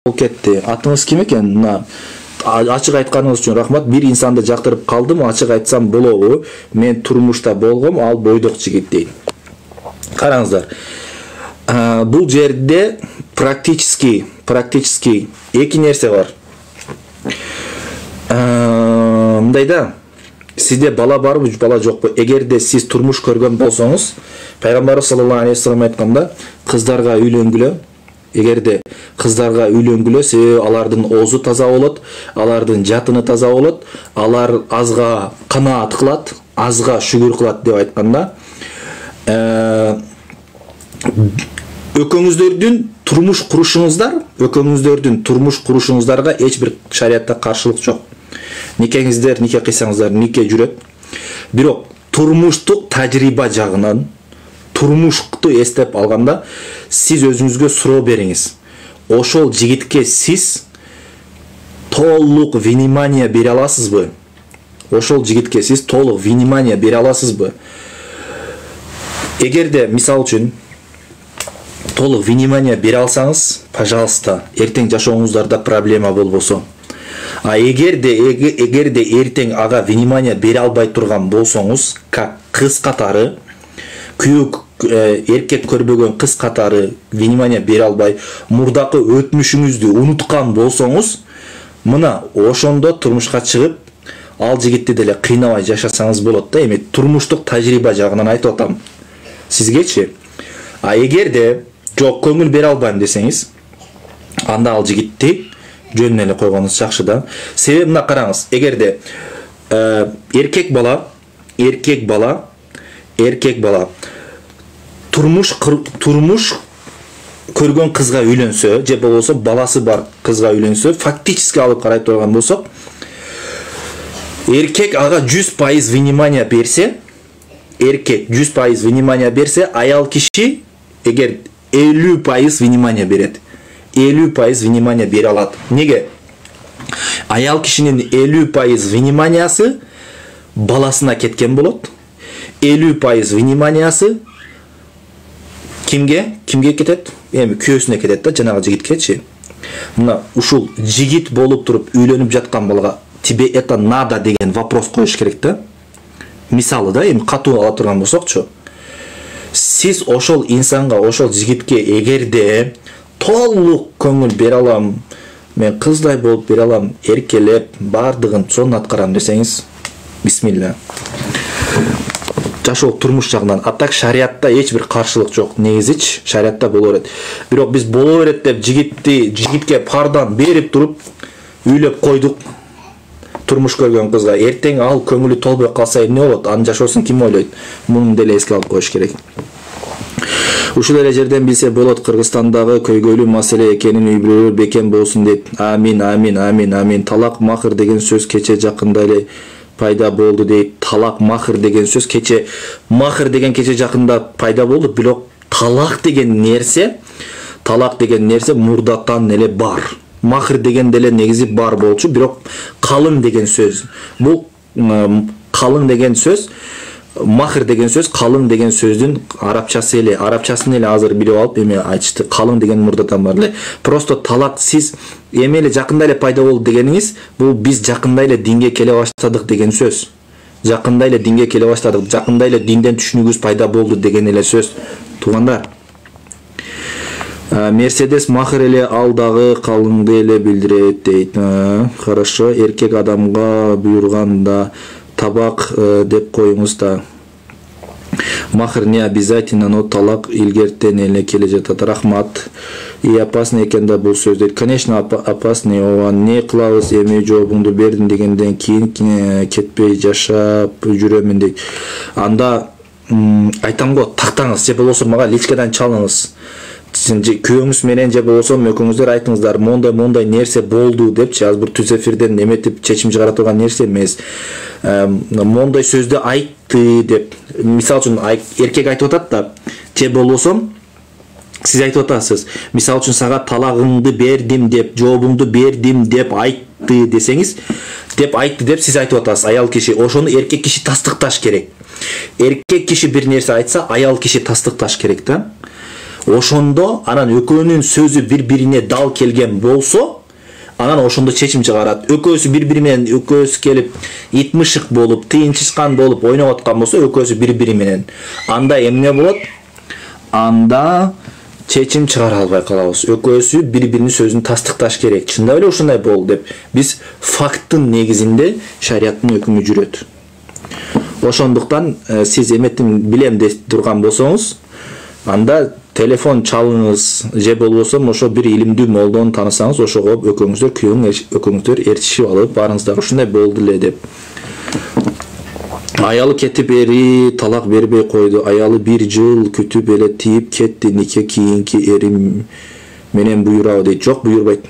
болуп кетти. Атыңыз ким экен? Мына ачык айтканыңыз үчүн рахмат. Бир инсанды жактырып калдым, ачык айтсам болобу? Мен турмушта болгом, ал бойдок жигит дейт. Караңыздар. Бул жерде практически эки нерсе бар. Мындай да, сизде бала барбы, бала жокпу? Эгерде сиз турмуш көргөн болсоңуз, Пайгамбарыбыз саллаллаху алейхи ва саллям айтканда, кыздарга үйлөнгүлө. Эгерде кыздарга үйлөнгүлө, себеби алардын оозу таза болот, алардын жатыны таза болот, алар азга канаат кылат, азга шүгүр кылат деп айтканда, экөөңүздөрдүн турмуш курушуңуздарга эч бир шариатта каршылык жок. Никеңиздер, нике кыйсаңыздар, нике жүрөт. Бирок турмуштук тажрыйба жагынан, турмушту эстеп алганда, сиз өзүңүзгө суроо бериңиз. Ошол жигитке сиз толук внимание бере аласызбы? Ошол жигитке сиз толук внимание бере аласызбы? Эгерде, мисал үчүн, толук внимание бере алсаңыз, пожалуйста, эртең жашооңуздарда проблема болбосо. А эгерде эртең ага внимание бере албай турган болсоңуз, как кыз катары, эркек көрбөгөн кыз катары внимание бере албай, мурдакы өтмүшүңүздү унуткан болсоңуз, мына ошондо турмушка чыгып, ал жигитти деле кыйнабай жашасаңыз болот да. Эми турмуштук тажрыйба жагынан айтып атам сизгечи. А эгерде жок, көңүл бере албайм десеңиз, анда ал жигитти жөнүнө эле койгонуңуз жакшы да. Себеби мына караңыз, эгерде эркек бала турмуш көргөн кызга үйлөнсө, же болбосо баласы бар кызга үйлөнсө, фактически алып карай турган болсок, эркек ага 100% внимание берсе, аял киши эгер 50% внимание берет. 50% внимание бере алат. Неге? Аял кишинин 50% вниманиясы баласына кеткен болот. 50% вниманиясы кимге кетет? Эми күйөөсүнө кетет да, жанагы жигиткечи. Мына ушул жигит болуп туруп үйлөнүп жаткан балага тебе это надо деген вопрос коюш керек да. Мисалы да, эми катуу ала турган болсокчу, сиз ошол инсанга, ошол жигитке эгерде толук көңүл бере алам, мен кыздай болуп бере алам, эркелеп, бардыгын сонун аткарам десеңиз, бисмилла. Жашоо турмуш жагынан. А так шариатта эч бир каршылык жок. Негизичи шариатта боло берет. Бирок биз боло берет деп жигитке пардан берип туруп үйлөп койдук. Турмуш көргөн кызга эртең ал көңүлү толбой калса эмне болот? Анын жашоосун ким ойлойт? Муну деле эске алып коюш керек. Ушул эле жерден билсе болот, Кыргызстандагы көйгөйлүү маселе экенин үй-бүлөлөр бекем болсун дейт. Амин. Талак махыр деген сөз кече жакында эле пайда болду дейт. Талак махыр деген сөз кече жакында пайда болду. Бирок талак деген нерсе мурдатан эле бар. Махыр деген деле негизи бар болчу, бирок калың деген сөз. Бул калың деген сөз, махыр деген сөз, калың деген сөздүн арабчасын эле азыр билип алып, эми айтышты, калың деген мурдатан бар эле. Просто талак сиз эми эле жакында эле пайда болду дегениңиз, бул биз жакында эле динге келе баштадык деген сөз. Жакында эле динден түшүнүгүбүз пайда болду деген эле сөз. Туугандар, Мерседес махыр эле, ал дагы калыңды эле билдирет дейт. Хорошо, эркек адамга буйрганда табак деп коюңуз да. Махыр не обязательно, но талак илгертен эле келе жатат. Рахмат. И опасный экен да бул сөз дейт. Конечно, опасный. Ооба, не кылабыз, эми жообуңду бердим дегенден кийин кетпей жашап жүрөмүн дейт. Анда айтам го, тактаңыз, же болбосо мага личкадан чалыңыз. Күйөөңүз менен же болбосо экөөңүздөр айтыңыздар, мондай нерсе болду депчи, азыр бир түз эфирден эметип чечим чыгара турган нерсе эмес. Мондай сөздү айтты деп, мисал үчүн эркек айтып атат да, же болбосо сиз айтып атасыз, мисал үчүн сага талагыңды бердим деп, жообуңду бердим деп айтты десеңиз, деп сиз айтып атасыз, аял киши, ошону эркек киши тастыкташ керек. Эркек киши бир нерсе айтса, аял киши тастыкташ керек да. Ошондо анан экөөнүн сөзү бири-бирине дал келген болсо, анан ошондо чечим чыгарат. Экөөсү бири-бири менен экөөсү келип итмышык болуп, тыйынчышкан болуп ойноп аткан болсо, экөөсү бири-бири менен. Анда эмне болот? Анда чечим чыгара албай калабыз. Экөөсү бири-биринин сөзүн тастыкташ керек. Чындап эле ушундай болду деп. Биз факттын негизинде шарияттын өкүмү жүрөт. Ошондуктан сиз эметтин билем деп турган болсоңуз, анда телефон чалыңыз же болбосо ошо бир илимдүү молдону таанысаңыз, ошого экөөңүздөр экөөңүздөр ээрчишип алып барыңыздар. Ушундай болду эле деп. Аялы кетип эри талак бербей койду. Аялы 1 жыл күтүп эле тийип кетти. Нике кийинки эрим менен буйрабы дейт. Жок, буйрбайт.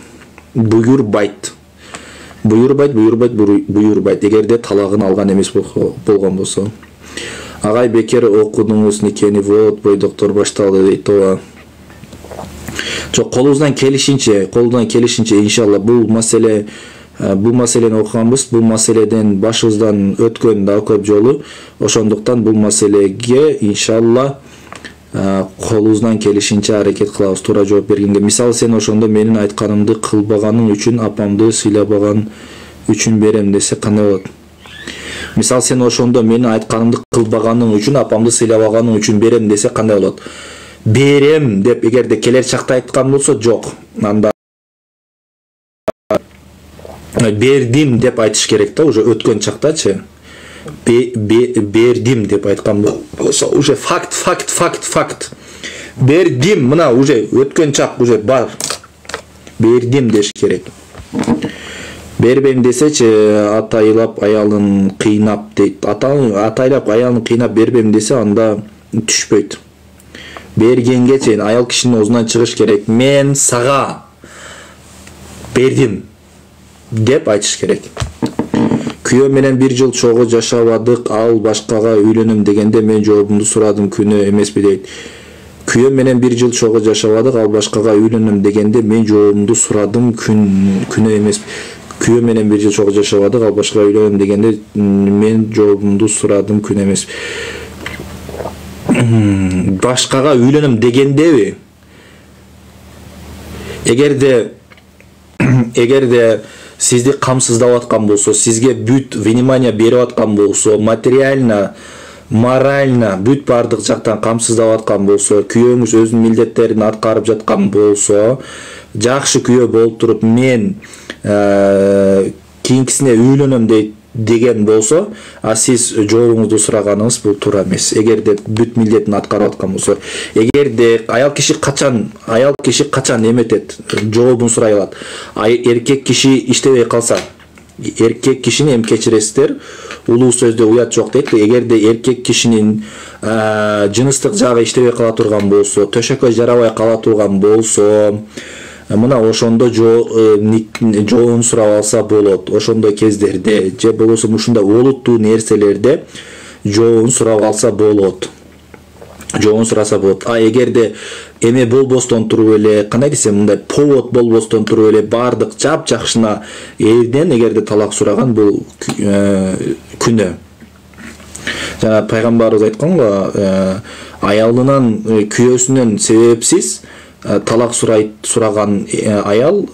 Буйрбайт. Эгерде талагын алган эмес болгон болсо. Агай бекер окудуңуз никени, вот бойдоктор башталды дейт. Ооба. Жок, колубуздан келишинче иншалла бул маселени окуганбыз. Бул маселеден башыбыздан өткөн да көп жолу. Ошондуктан бул маселеге иншалла колубуздан келишинче аракет кылабыз туура жооп бергенге. Мисалы, сен ошондо менин айтканымды кылбаганың үчүн апамды сыйлабаган үчүн берем десе кандай болот? Мисалы, сен ошондо менин айтканымды кылбаганың үчүн апамды сыйлабаганың үчүн берем десе кандай болот? Берем деп эгерде келер чакта айткан болсо, жок. Анда бердим деп айтыш керек да, уже өткөн чактачы. Бердим деп айткан болсо, уже факт. Бердим, мына уже өткөн чак уже бар. Бердим деш керек. Бербейм десечи, атайлап аялын кыйнап дейт. Атайлап аялын кыйнап бербейм десе, анда түшпөйт. Бергенге чейин аял кишинин оозунан чыгыш керек. Мен сага бердим деп айтыш керек. Күйөө менен 1 жыл чогуу жашабадык, ал башкага үйлөнөм дегенде мен жообумду сурадым, күнөө эмеспи дейт. Күйөө менен 1 жыл чогуу жашабадык, ал башкага үйлөнөм дегенде мен жообумду сурадым, күнөө эмеспи. Күйөө менен 1 жыл чогуу жашабадык, ал башкага үйлөнөм дегенде мен жообумду сурадым, күнөө эмеспи. Башкага үйлөнөм дегендеби? Эгерде сизди камсыздап аткан болсо, сизге бүт внимание берип аткан болсо, материально, морально бүт бардык жактан камсыздап аткан болсо, күйөөңүз өзүнүн милдеттерин аткарып жаткан болсо, жакшы күйөө болуп туруп мен кийинкисине үйлөнөм деген болсо, сиз жообуңузду сураганыңыз бул туура эмес. Эгерде бүт милдетин аткарып аткан болсо, эгерде аял киши качан эметет, жообун сурай алат. Эркек киши иштебей калса, эркек кишини эми кечиресиздер, улуу сөздө уят жок дейт. Эгерде эркек кишинин жыныстык жагы иштебей кала турган болсо, төшөккө жарабай кала турган болсо, мына ошондо жообун сурап алса болот. Ошондой кездерде же болбосо ушундай олуттуу нерселерде жообун сурап алса болот. Жообун сураса болот. Эгерде эме болбостон туруп эле, кандай десем, мындай повод болбостон туруп эле бардык жакшына эрден эгерде талак сураган, бул күнөө. Жана пайгамбарыбыз айткан го, аялынан, күйөөсүнөн себепсиз талак сураган аял,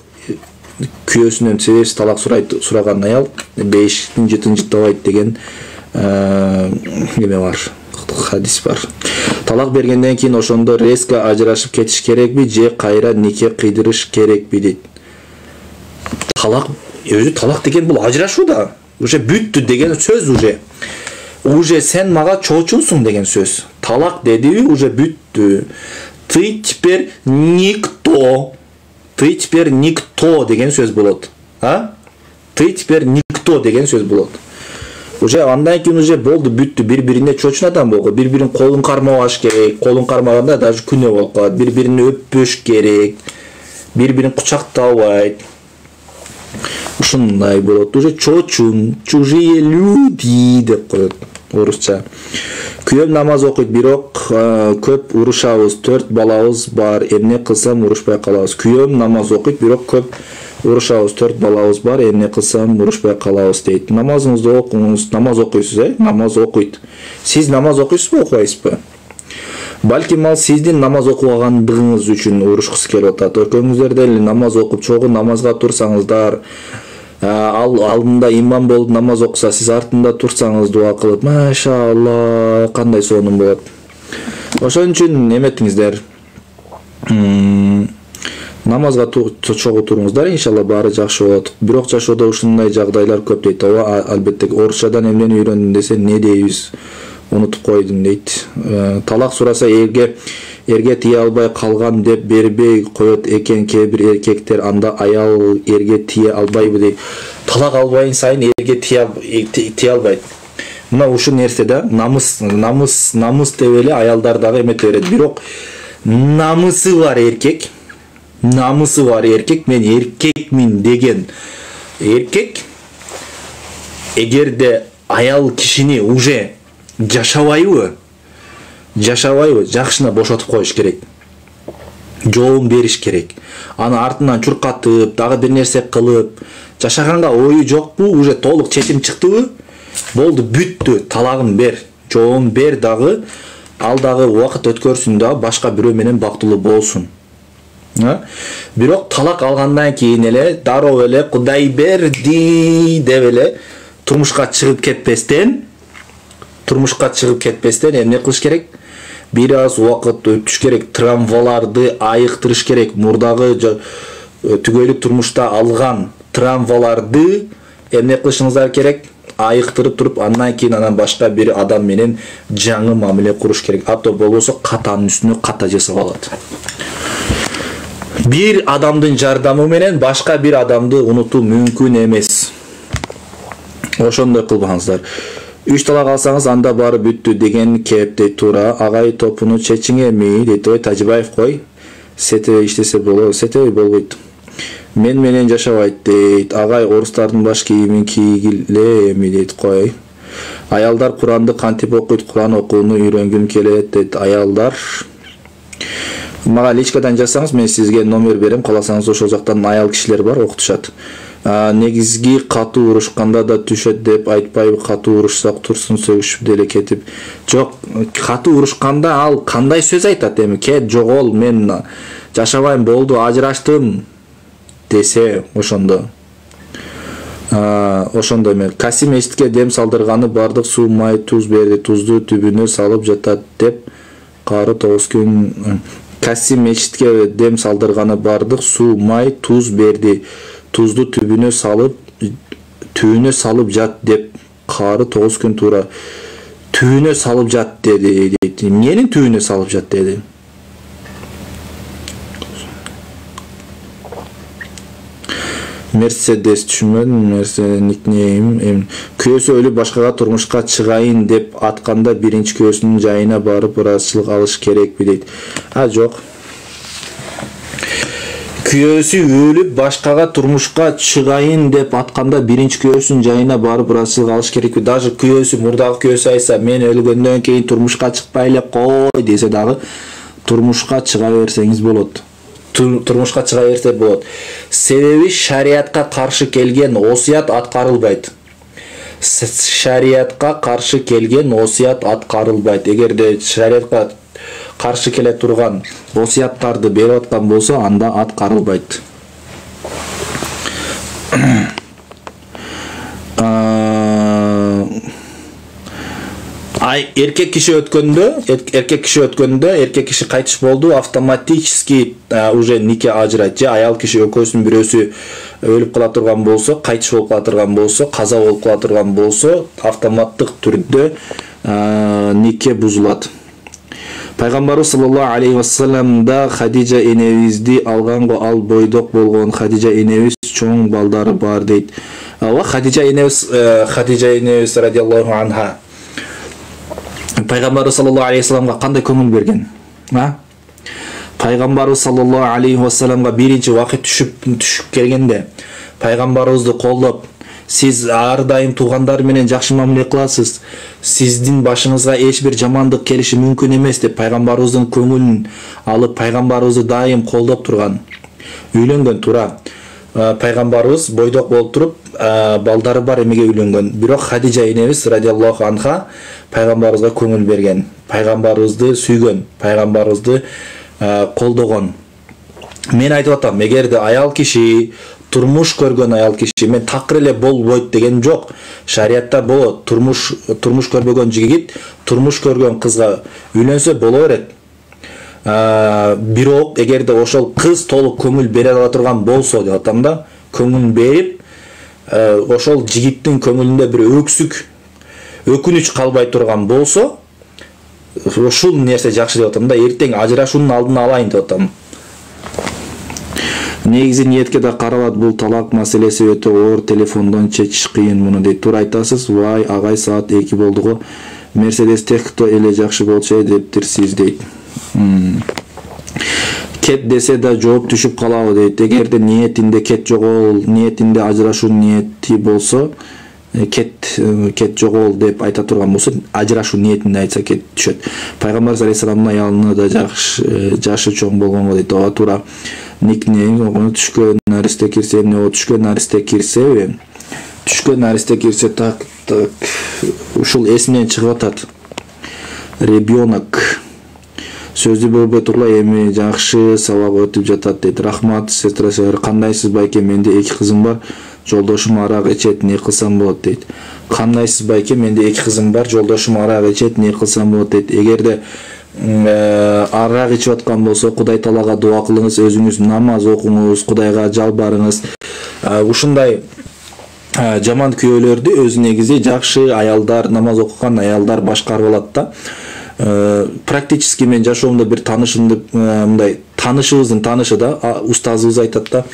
күйөөсүнөн себепсиз талак сураган аял бейиштин жытын жыттабайт деген эме бар, хадис бар. Талак бергенден кийин ошондо резко ажырашып кетиш керекпи же кайра нике кыйдырыш керекпи дейт. Өзү талак деген бул ажырашуу да. Уже бүттү деген сөз уже сен мага чоочунсуң деген сөз. Талак дедиби, уже бүттү. Ты теперь никто деген сөз болот. Ты теперь никто деген сөз болот. Уже андан кийин уже болду, бүттү. Бири-бирине чочунатан болгон, бири-бирин колун кармабаш керек. Колун кармаганда даже күнөө болуп калат. Бири-бирине өппөш керек. Бири-бирин кучактабайт. Ушундай болот. Уже чочун, чужие люди деп коет орусча. Күйөөм намаз окуйт, бирок көп урушабыз, 4 балабыз бар, эмне кылсам урушпай калабыз. Күйөөм намаз окуйт, бирок көп урушабыз, 4 балабыз бар, эмне кылсам урушпай калабыз дейт. Намазыңызды окуңуз, намаз окуйсуз, намаз окуйт. Сиз намаз окуйсузбу, окубайсызбы? Балким ал сиздин намаз окубагандыгыңыз үчүн урушкусу келип атат. Экөөңүздөр деле намаз окуп чогуу намазга турсаңыздар, ал алдында имам болуп намаз окуса, сиз артында турсаңыз дуа кылып, машалла, кандай сонун болот. Ошон үчүн эметиңиздер. Намазга чогуу туруңуздар, иншалла баары жакшы болот. Бирок жашоодо ушундай жагдайлар көп дейт. Албетте орусчадан эмнени үйрөндүм десе, не дейбиз? Унутуп койдум дейт. Талак сураса эрге тие албай калган деп бербей коет экен кээ бир эркектер, анда аял эрге тие албайбы дейт. Талак албайын сайын эрге тие албайт. Мына ушул нерсе да намыс деп эле аялдар дагы эмете берет. Бирок намысы бар эркек, мен эркекмин деген эркек эгерде аял кишини уже жашабайбы, жакшына бошотуп коюш керек. Жообун бериш керек. Аны артынан чуркатып, дагы бир нерсе кылып, жашаганга ою жокпу, уже толук чечим чыктыбы? Болду, бүттү, талагын бер, жообун бер дагы, ал дагы убакыт өткөрсүн да башка бирөө менен бактылуу болсун. Бирок талак алгандан кийин эле дароо эле Кудай берди деп эле турмушка чыгып кетпестен эмне кылыш керек? Бир аз убакыт өтүш керек, травмаларды айыктырыш керек. Мурдагы түгөйлүк турмушта алган травмаларды эмне кылышыңыздар керек? Айыктырып туруп, андан кийин анан башка бир адам менен жаңы мамиле куруш керек. Ато болбосо катанын үстүнө ката жасап алат. Bir adamдын жардамы менен башка бир адамды унутуу мүмкүн эмес. Ошондой кылбаңыздар. 3 талак алсаңыз анда бары бүттү деген кепте тура. Агай топуну чечиң эми дейт. Ой Тажибаев кой. Сете иштесе болот, сете болбойт. Мен менен жашабайт дейт. Агай орустардын баш кийимин кийгиле эми дейт. Кой. Аялдар Куранды кантип окуйт? Куран окууну үйрөнгүм келет дейт. Аялдар мага личкадан жазсаңыз, мен сизге номер берем, каласаңыз ошол жактан аял кишилер бар, окутушат. Негизги катуу урушканда да түшөт деп айтпайбы, катуу урушсак турсун сөгүшүп деле кетип. Жок, катуу урушканда ал кандай сөз айтат эми? Кет, жогол, мен жашабайм, болду, ажыраштым десе, ошондо. Ошондой мен Каси мечитке дем салдырганы бардык суу, май, туз берди, тузду түбүнө салып жатат деп кары 9 күн. Каси мечитке дем салдырганы бардык суу, май, туз берди, тузду түбүнө салып жат деп кары 9 күн туура. Түбүнө салып жат деди. Эмненин түбүнө салып жат деди? Мерседес түшүнмөдүм, Мерседес никнейм. Күйөөсү өлүп башкага турмушка чыгайын деп атканда биринчи күйөөсүнүн жайына барып ыраазычылык алыш керекпи дейт. Жок. Күйөөсү өлүп башкага турмушка чыгайын деп атканда биринчи күйөөсүнүн жайына барып ыраазычылык алыш керекпи? Даже күйөөсү, мурдагы күйөөсү айтса, мен өлгөндөн кийин турмушка чыкпай эле кой десе дагы турмушка чыга берсеңиз болот. Турмушка чыга берсе болот. Себеби шариатка каршы келген осуят аткарылбайт. Шариатка каршы келген осуят аткарылбайт. Эгерде шариатка каршы келе турган осуяттарды берип аткан болсо, анда аткарылбайт. Эркек киши өткөндө, эркек киши кайтыш болду, автоматически уже нике ажырайт. Же аял киши экөөсүнүн бирөөсү өлүп кала турган болсо, кайтыш болуп кала турган болсо, каза болуп кала турган болсо, автоматтык түрдө нике бузулат. Пайгамбарыбыз саллаллаху алейхи вассалам да Хадижа энебизди алганго, ал бойдок болгон Хадижа энебиз чоң балдары бар дейт. Хадижа энебиз радиаллаху анха Пайгамбарыбыз саллаллаху алейхи вассаламга кандай көңүл берген? Пайгамбарыбыз саллаллаху алейхи вассаламга биринчи вакыт түшүп келгенде пайгамбарыбызды колдоп, сиз ар дайым туугандар менен жакшы мамиле кыласыз, сиздин башыңызга эч бир жамандык келиши мүмкүн эмес деп пайгамбарыбыздын көңүлүн алып, пайгамбарыбызды дайым колдоп турган, үйлөнгөн тура. пайгамбарыбыз бойдок болуп туруп балдары бар эмеге үйлөнгөн. Бирок Хадижа энебиз радиаллаху анха пайгамбарыбызга көңүл берген, пайгамбарыбызды сүйгөн, пайгамбарыбызды колдогон. Мен айтып атам, эгерде аял киши турмуш көргөн аял киши, мен такыр эле болбойт деген жок. Шариатта болот. Турмуш көрбөгөн жигит турмуш көргөн кызга үйлөнсө боло берет. Бирок эгерде ошол кыз толук көңүл бере ала турган болсо деп атам да, көңүл берип, ошол жигиттин көңүлүндө бир өкүнүч калбай турган болсо, ушул нерсе жакшы деп атам да. Эртең ажырашуунун алдын алайын деп атам. Негизи ниетке да карабат, бул талак маселеси өтө оор, телефондон чечиш кыйын муну дейт. Туура айтасыз. Вай агай, саат 2 болду го. Мерседес Техто эле жакшы болчу дептирсиз дейт. Кет десе да жооп түшүп калабы дейт. Эгерде ниетинде кет жогол, ниетинде ажырашуу ниети болсо, кет жогол деп айта турган болсо, ажырашуу ниетинде айтса кет түшөт. Пайгамбар алейхисаламдын аялына да жашы чоң болгонго дейт. Ооба туура. Никнейм түшкөн наристе кирсе, түшкөн наристе кирсеби? Түшкөн наристе кирсе так ушул эсинен чыгып атат. Ребенок сөздү бөлбөй тургула, эми жакшы сабак өтүп жатат дейт. Рахмат сестра. Кандайсыз байке? Менде 2 кызым бар. Жолдошум арак ичет, не кылсам болот дейт. Кандайсыз байке? Менде 2 кызым бар. Жолдошум арак ичет, не кылсам болот дейт. Эгерде арак ичип аткан болсо, Кудай Таалага дуа кылыңыз, өзүңүз намаз окуңуз, Кудайга жалбарыңыз. Ушундай жаман күйөөлөрдү өзү негизи жакшы аялдар, намаз окуган аялдар башкарып алат да. Практически мен жашоомдо бир таанышымды, мындай таанышыбыздын таанышы да, устазыбыз айтат да,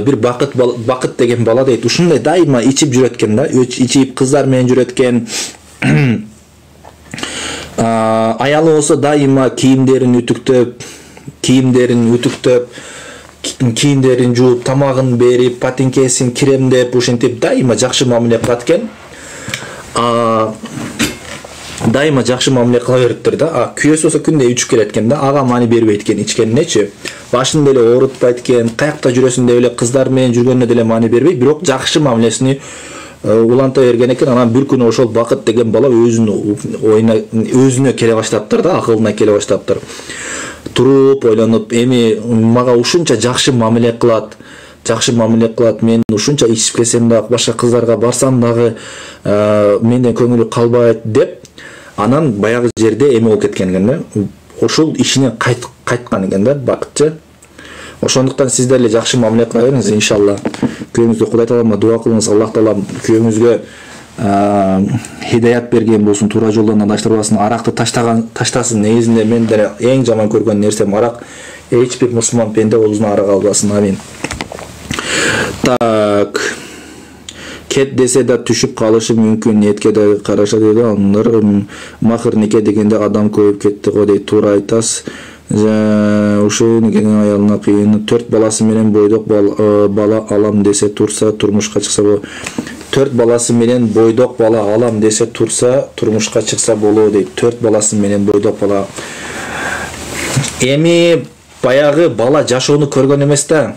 бир бакыт деген бала дейт. Ушундай дайыма ичип жүрөт экен да, ичип кыздар менен жүрөт экен. Аялы болсо дайыма кийимдерин үтүктөп, кийимдерин жууп, тамагын берип, патинкесин кремдеп, ушинтип дайыма жакшы мамиле кылат экен. Дайыма жакшы мамиле кыла бериптир да. Күйөөсү болсо күндө ичип келет экен да. Ага мани бербейт экен ичкенинечи. Башын деле оорутпайт экен, каякта жүрөсүн деп эле кыздар менен жүргөнүнө деле мани бербейт, бирок жакшы мамилесини уланта берген экен. Анан бир күнү ошол бакыт деген бала өзүнө келе баштаптыр да, акылына келе баштаптыр. Туруп ойлонуп, эми мага ушунча жакшы мамиле кылат, мен ушунча ичип келсем дагы, башка кыздарга барсам дагы менден көңүлү калбайт деп, анан баягы жерде эме болуп кеткен экен да. Ошол ишинен кайткан экен да, бакытчы. Ошондуктан сиздер эле жакшы мамиле кыла бериңиз, иншалла. Күйөөңүзгө Кудай Таалама дуа кылыңыз, Аллах Таала күйөөңүзгө хидаят берген болсун, туура жолдон адаштырбасын, аракты таштасын. Негизинде мен деле эң жаман көргөн нерсем арак. Эч бир мусулман пенде оозуна арак албасын. Амин. Так. Кет десе да түшүп калышы мүмкүн, ниетке да караша дейт. Андар махыр нике дегенде адам көйүп кетти го дейт. Туура айтасыз. Ушул никенин аялына кыйын. 4 баласы менен бойдок бала алам десе турса, турмушка чыкса болот. 4 баласы менен бойдок бала алам десе турса, турмушка чыкса болот дейт. 4 баласы менен бойдок бала. Эми баягы бала жашоону көргөн эмес да.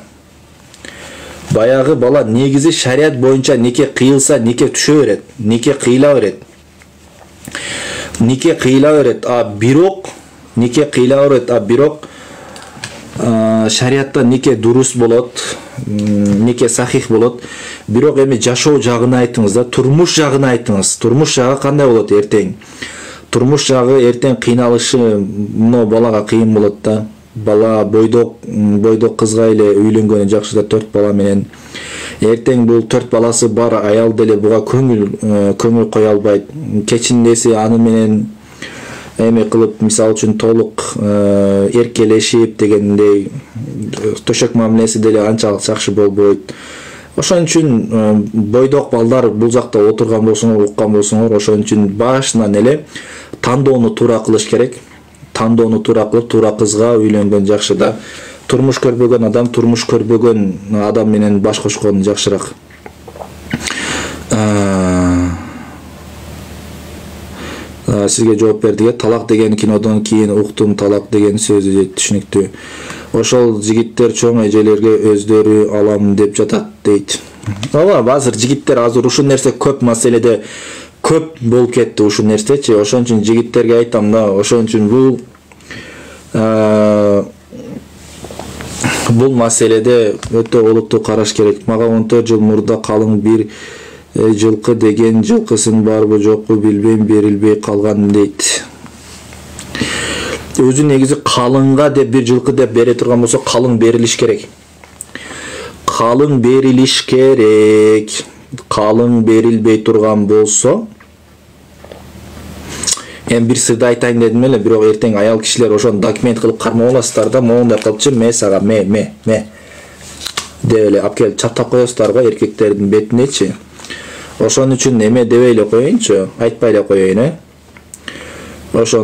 Баягы бала негизи шарият боюнча нике кыйылса, нике түшө берет. Нике кыйла берет. Бирок шариатта нике дурус болот, нике сахих болот. Бирок эми жашоо жагын айтыңыз да, турмуш жагын айтыңыз. Турмуш жагы кандай болот эртең? Турмуш жагы эртең кыйналышы, мына балага кыйын болот да. Бала бойдок кызга эле үйлөнгөнү жакшы да, 4 бала менен. Эртең бул 4 баласы бар аял деле буга көңүл кое албайт. Кечиндеси аны менен эме кылып, мисалы үчүн толук эркелешип дегендей төшөк мамилеси деле анчалык жакшы болбойт. Ошон үчүн бойдок балдар бул жакта отурган болсоңор, уккан болсоңор, ошон үчүн башынан эле тандоону туура кылыш керек. Тандоону туура кылып, туура кызга үйлөнгөн жакшы да. Турмуш көрбөгөн адам менен баш кошкон жакшыраак. сизге жооп бердик. Талак деген кинодон кийин уктум, талак деген сөзү түшүнүктүү. Ошол жигиттер чоң эжелерге өздөрү алам деп жатат дейт. Ооба, азыр жигиттер азыр ушул нерсе көп маселеде көп болуп кетти ушул нерсечи. Ошон үчүн жигиттерге айтам да, ошон үчүн бул маселеде өтө олуттуу караш керек. Мага 14 жыл мурда калың бир жылкы деген жылкысын барбы жокпу билбейм, берилбей калган дейт. Өзү негизи калыңга деп бир жылкы деп бере турган болсо, калың берилиш керек. Калың берилиш керек. Калың берилбей турган болсо, бир сырды айтайын дедим эле, бирок эртең аял кишилер ошону документ кылып кармап аласыздар да, моундай кылчы ме сага ме деп эле алып келип чаптап коесуздар го эркектердин бетинечи. Ошон үчүн эме дебей эле коеюнчу, айтпай эле коеюн, Ошон